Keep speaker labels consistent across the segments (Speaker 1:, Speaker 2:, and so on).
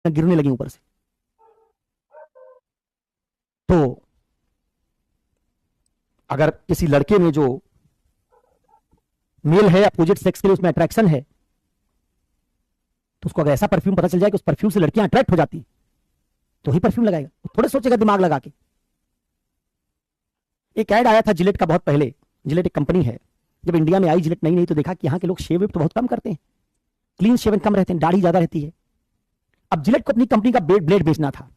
Speaker 1: गिरने लगी ऊपर से। तो अगर किसी लड़के में जो मेल है अपोजिट सेक्स के लिए उसमें अट्रैक्शन है, तो उसको अगर ऐसा परफ्यूम पता चल जाए कि उस परफ्यूम से लड़कियां अट्रैक्ट हो जाती तो ही परफ्यूम लगाएगा, तो थोड़े सोचेगा दिमाग लगा के। एक ऐड आया था जिलेट का बहुत पहले। जिलेट एक कंपनी है। जब इंडिया में आई जिलेट नई नई तो देखा कि यहाँ के लोग शेव तो बहुत कम करते हैं, क्लीन शेवन कम रहते हैं, दाढ़ी ज्यादा रहती है। अब जिलेट को अपनी कंपनी का ब्लेड बेचना था।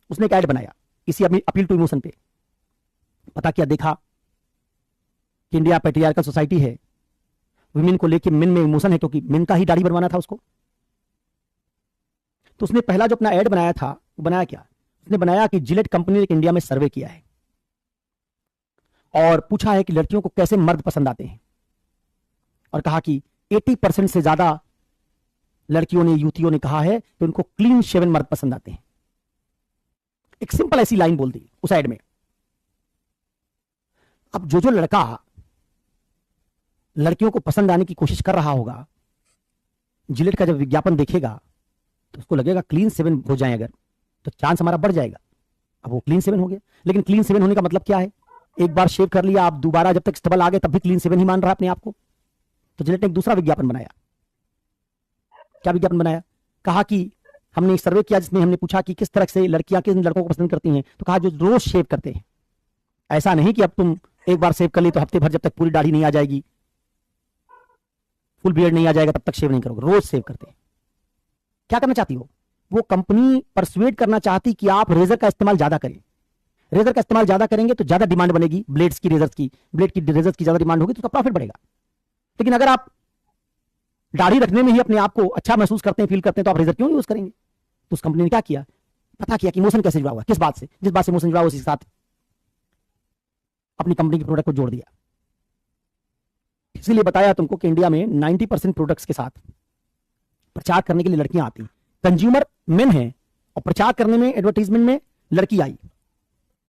Speaker 1: उसने एक ऐड बनाया इसी अपील टू इमोशन पे। पता किया, देखा कि इंडिया पैट्रियार्कल सोसाइटी है, विमेन को लेके मेन में इमोशन है, क्योंकि मेन का ही दाढ़ी बनवाना था उसको। तो उसने पहला जो अपना ऐड बनाया था वो बनाया क्या, उसने बनाया कि जिलेट कंपनी ने इंडिया में सर्वे किया है और पूछा है कि लड़कियों को कैसे मर्द पसंद आते हैं, और कहा कि 80% से ज्यादा लड़कियों ने, युवतियों ने कहा है कि उनको क्लीन शेवन मर्द पसंद आते हैं। एक सिंपल ऐसी लाइन बोल दी उस ऐड में। अब जो जो लड़का लड़कियों को पसंद आने की कोशिश कर रहा होगा, जिलेट का जब विज्ञापन देखेगा तो उसको लगेगा क्लीन सेवन हो जाए अगर, तो चांस हमारा बढ़ जाएगा। अब वो क्लीन सेवन हो गया, लेकिन क्लीन सेवन होने का मतलब क्या है? एक बार शेव कर लिया, आप दोबारा जब तक स्टेबल आ गए तब भी क्लीन सेवन ही मान रहा है अपने आप को। तो जिलेट ने एक दूसरा विज्ञापन बनाया। क्या विज्ञापन बनाया? कहा कि हमने एक सर्वे किया जिसमें हमने पूछा कि किस तरह से लड़कियां किन लड़कों को पसंद करती हैं, तो कहा जो रोज शेव करते हैं। ऐसा नहीं कि अब तुम एक बार शेव कर ली तो हफ्ते भर जब तक पूरी दाढ़ी नहीं आ जाएगी, फुल बियर्ड नहीं आ जाएगा तब तक शेव नहीं करोगे, रोज शेव करते हैं। क्या करना चाहती हो? वो कंपनी परसुएड करना चाहती कि आप रेजर का इस्तेमाल ज्यादा करें। रेजर का इस्तेमाल ज्यादा करेंगे तो ज्यादा डिमांड बनेगी ब्लेड्स की, रेजर्स की। ब्लेड की, रेजर्स की ज्यादा डिमांड होगी तो उसका प्रॉफिट बढ़ेगा। लेकिन अगर आप दाढ़ी रखने में ही अपने आप को अच्छा महसूस करते हैं, फील करते हैं, तो आप रेजर क्यों यूज करेंगे? तो उस कंपनी ने क्या किया, पता किया कि इमोशन कैसे जुड़ा हुआ, किस बात से, जिस बात से इमोशन जुड़ा हुआ उसी के साथ अपनी कंपनी के प्रोडक्ट को जोड़ दिया। इसीलिए बताया तुमको कि इंडिया में 90% प्रोडक्ट्स के साथ प्रचार करने के लिए लड़कियां आती। कंज्यूमर मेन है और प्रचार करने में, एडवर्टीजमेंट में लड़की आई।